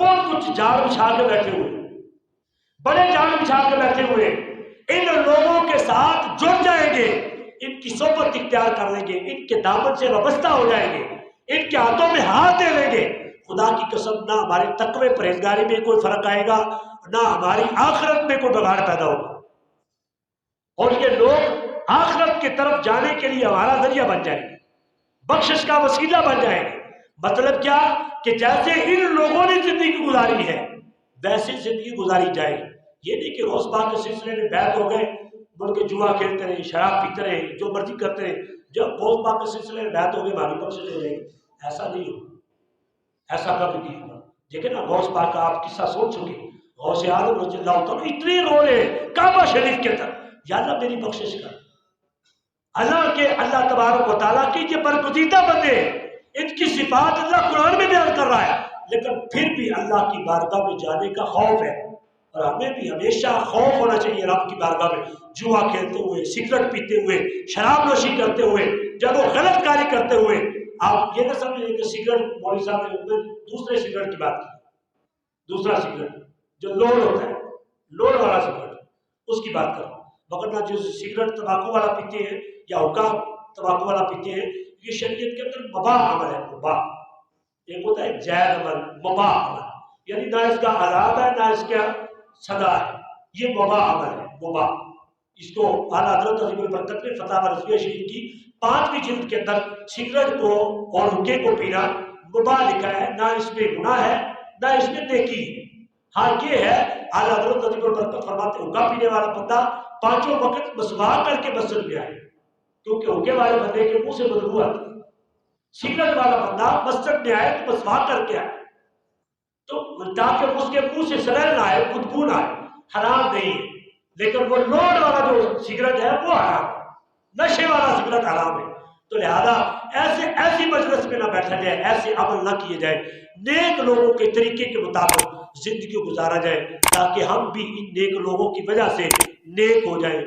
Speaker 1: بہت کچھ جال بچھا کے بیٹھے ہوئے، بڑے جال بچھا کے بیٹھے ہوئے، ان لوگوں کے ساتھ جڑ جائیں گے، ان کی صحبت اختیار کر لیں گے، ان کے دامن سے وابستہ ہو جائیں گے، ان کے ہاتھوں میں ہاتھ دے لیں گے، خدا کی قسم نہ ہمارے تقوی پرہیزگاری میں کوئی فرق آئے گا، نہ ہماری آخرت میں کوئی بگاڑ پیدا ہوگا، اور یہ لوگ آخرت کی طرف جانے کے لیے ہمارا ذریعہ بن جائیں گے، بخشش کا وسیلہ بن جائیں گے۔ مطلب کیا کہ جیسے ان لوگوں نے زندگی گزاری ہے ویسے زندگی گزاری جائے۔ یہ نہیں کہ غوث پاک کے سلسلے میں بیعت ہو گئے، مڑ کے جوا کھیلتے رہے، شراب پیتے رہے، جو مرضی کرتے رہے، جب غوث پاک کے سلسلے میں بیعت ہو گئے ہماری بخشش ہو جائے گی، ایسا نہیں ہوگا، ایسا کبھی نہیں ہوگا۔ دیکھیں نا غوث پاک کا آپ قصہ سن چکے، غوث اعظم رضی اللہ تعالیٰ اتنے رو رہے کعبہ شریف کے اندر، یا اللہ میری بخشش کر۔ اللہ کے اللہ تبارک و تعالیٰ کی یہ برگزیدہ بندے، ان کی صفات اللہ قرآن میں بیان کر رہا ہے، لیکن پھر بھی اللہ کی بارگاہ میں جانے کا خوف ہے، اور ہمیں بھی ہمیشہ خوف ہونا چاہیے رب کی بارگاہ میں، جوا کھیلتے ہوئے، سگریٹ پیتے ہوئے، شراب نوشی کرتے ہوئے، جب وہ غلط کاری کرتے ہوئے۔ آپ یہ نہ سمجھیں کہ سگریٹ، مولوی صاحب نے دوسرے سگریٹ کی بات کی، دوسرا سگریٹ جو لوڈ ہوتا ہے، لوڈ والا سگریٹ، اس کی بات کر رہا ہوں، مگر جو سگریٹ تمباکو والا پیتے ہیں یا حکام تمباکو والا پیتے ہیں، یہ شریعت کے اندر مباح عمل ہے، مباح۔ ایک ہوتا ہے جائز عمل، مباح عمل، یعنی نہ اس کا عذاب ہے نہ اس کا سزا ہے، یہ مباح عمل ہے، مباح۔ اس کو اعلیٰ حضرت عظیم البرکت نے فتاوی رضویہ شریف کی 5ویں جلد کے اندر سگریٹ کو اور حقے کو پینا مباح لکھا ہے، نہ اس میں گناہ ہے نہ اس میں نیکی ہے۔ ہاں یہ ہے اعلیٰ حضرت عظیم البرکت فرماتے حقہ پینے والا بندہ 5 وقت مسواک کر کے مسجد میں آئے، کیونکہ حقے والے بندے کے منہ سے بدبو آتی ہے۔ سگریٹ والا بندہ مسجد میں آئے تو مسواک کر کے آئے، تو تاکہ اس کے منہ سے سمیل نہ آئے، بدبو نہ آئے، حرام نہیں ہے، لیکن وہ لوڈ والا جو سگریٹ ہے وہ حرام ہے، نشے والا سگریٹ حرام ہے۔ تو لہذا ایسی مجلس میں نہ بیٹھا جائے، ایسے عمل نہ کیے جائے، نیک لوگوں کے طریقے کے مطابق زندگی گزارا جائے تاکہ ہم بھی ان نیک لوگوں کی وجہ سے نیک ہو جائیں۔